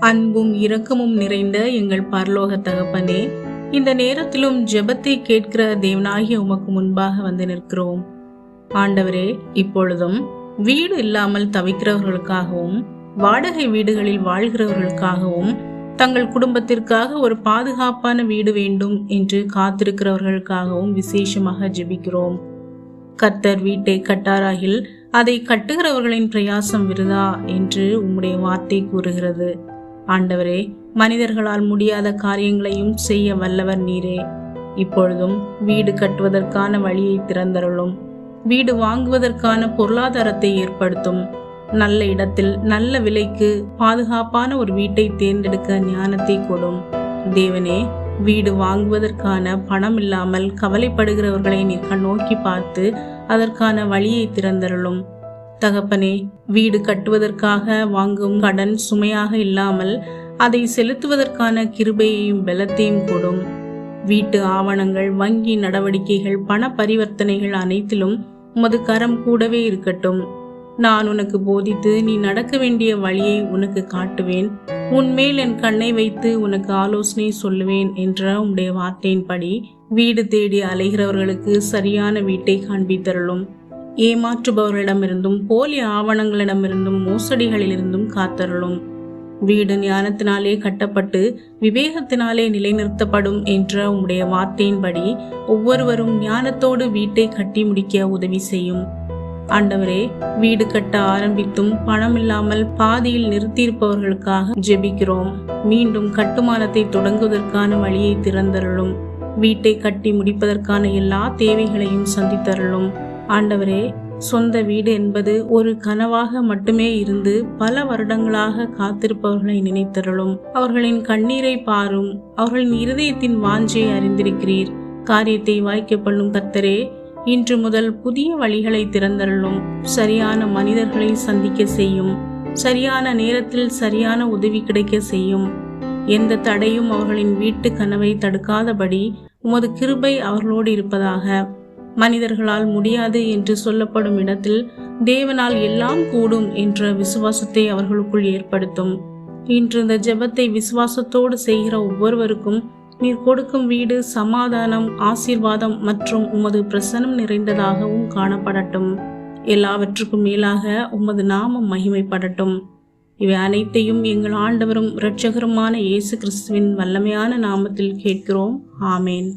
அன்பும் இரக்கமும் நிறைந்த எங்கள் பரலோக தகப்பனே, இந்த நேரத்திலும் ஜெபத்தை கேட்கிற தேவனாகிய உமக்கு முன்பாக வந்து நிற்கிறோம். ஆண்டவரே, இப்பொழுதும் வீடு இல்லாமல் தவிக்கிறவர்களுக்காகவும் வாடகை வீடுகளில் வாழ்கிறவர்களுக்காகவும் தங்கள் குடும்பத்திற்காக ஒரு பாதுகாப்பான வீடு வேண்டும் என்று காத்திருக்கிறவர்களுக்காகவும் விசேஷமாக ஜெபிக்கிறோம். கர்த்தர் வீட்டை கட்டாராகில் அதை கட்டுகிறவர்களின் பிரயாசம் விருதா என்று உம்முடைய வார்த்தை கூறுகிறது. ஆண்டவரே, மனிதர்களால் முடியாத காரியங்களையும் செய்ய வல்லவர் நீரே. இப்பொழுதும் வீடு கட்டுவதற்கான வழியை திறந்தருளும். வீடு வாங்குவதற்கான பொருளாதாரத்தை ஏற்படுத்தும். நல்ல இடத்தில் நல்ல விலைக்கு பாதுகாப்பான ஒரு வீட்டை தேர்ந்தெடுக்க ஞானத்தை கொடும். தேவனே, வீடு வாங்குவதற்கான பணம் இல்லாமல் கவலைப்படுகிறவர்களை நீர் நோக்கி பார்த்து அதற்கான வழியை திறந்தருளும். தகப்பனே, வீடு கட்டுவதற்காக வாங்கும் கடன் சுமையாக இல்லாமல் அதை செலுத்துவதற்கான கிருபையையும் பலத்தையும் கொடும். வீட்டு ஆவணங்கள், வங்கி நடவடிக்கைகள், பண பரிவர்த்தனைகள் அனைத்திலும் உமது கரம் கூடவே இருக்கட்டும். நான் உனக்கு போதித்து நீ நடக்க வேண்டிய வழியை உனக்கு காட்டுவேன். உன்மேல் என் கண்ணை வைத்து உனக்கு ஆலோசனை சொல்லுவேன் என்ற உம்முடைய வார்த்தையின்படி வீடு தேடி அலைகிறவர்களுக்கு சரியான வீட்டை காண்பித்தருளும். ஏமாற்றுபவர்களிடமிருந்தும் போலி ஆவணங்களிடமிருந்தும் மோசடிகளிலிருந்தும் காத்தருளும். வீடு ஞானத்தினாலே கட்டப்பட்டு விவேகத்தினாலே நிலைநிறுத்தப்படும் என்ற உம்முடைய வார்த்தையின்படி ஒவ்வொருவரும் ஞானத்தோடு வீட்டை கட்டி முடிக்க உதவி செய்யும். ஆண்டவரே, வீடு கட்ட ஆரம்பித்தும் பணம் இல்லாமல் பாதியில் நிறுத்தியிருப்பவர்களுக்காக ஜெபிக்கிறோம். மீண்டும் கட்டுமானத்தை தொடங்குவதற்கான வழியை திறந்தருளும். வீட்டை கட்டி முடிப்பதற்கான எல்லா தேவைகளையும் சந்தித்தருளும். ஆண்டவரே, சொந்த வீடு என்பது ஒரு கனவாக மட்டுமே இருந்து பல வருடங்களாக காத்திருப்பவர்களை நினைத்தருளும். அவர்களின் கண்ணீரை பாரும். அவர்களின் இருதயத்தின் வாஞ்சை அறிந்திருக்கிறீர். காரியத்தை வாய்க்க பண்ணும் கர்த்தரே, இன்று முதல் புதிய வழிகளை திறந்தருளும். சரியான மனிதர்களை சந்திக்க செய்யும். சரியான நேரத்தில் சரியான உதவி கிடைக்க செய்யும். எந்த தடையும் அவர்களின் வீட்டு கனவை தடுக்காதபடி உமது கிருபை அவர்களோடு இருப்பதாக. மனிதர்களால் முடியாது என்று சொல்லப்படும் இடத்தில் தேவனால் எல்லாம் கூடும் என்ற விசுவாசத்தை அவர்களுக்குள் ஏற்படுத்தும். இன்று இந்த ஜெபத்தை விசுவாசத்தோடு செய்கிற ஒவ்வொருவருக்கும் நீர் கொடுக்கும் வீடு சமாதானம், ஆசீர்வாதம் மற்றும் உமது பிரசன்னம் நிறைந்ததாகவும் காணப்படட்டும். எல்லாவற்றுக்கும் மேலாக உமது நாமம் மகிமைப்படட்டும். இவை அனைத்தையும் எங்கள் ஆண்டவரும் இரட்சகருமான இயேசு கிறிஸ்துவின் வல்லமையான நாமத்தில் கேட்கிறோம். ஆமேன்.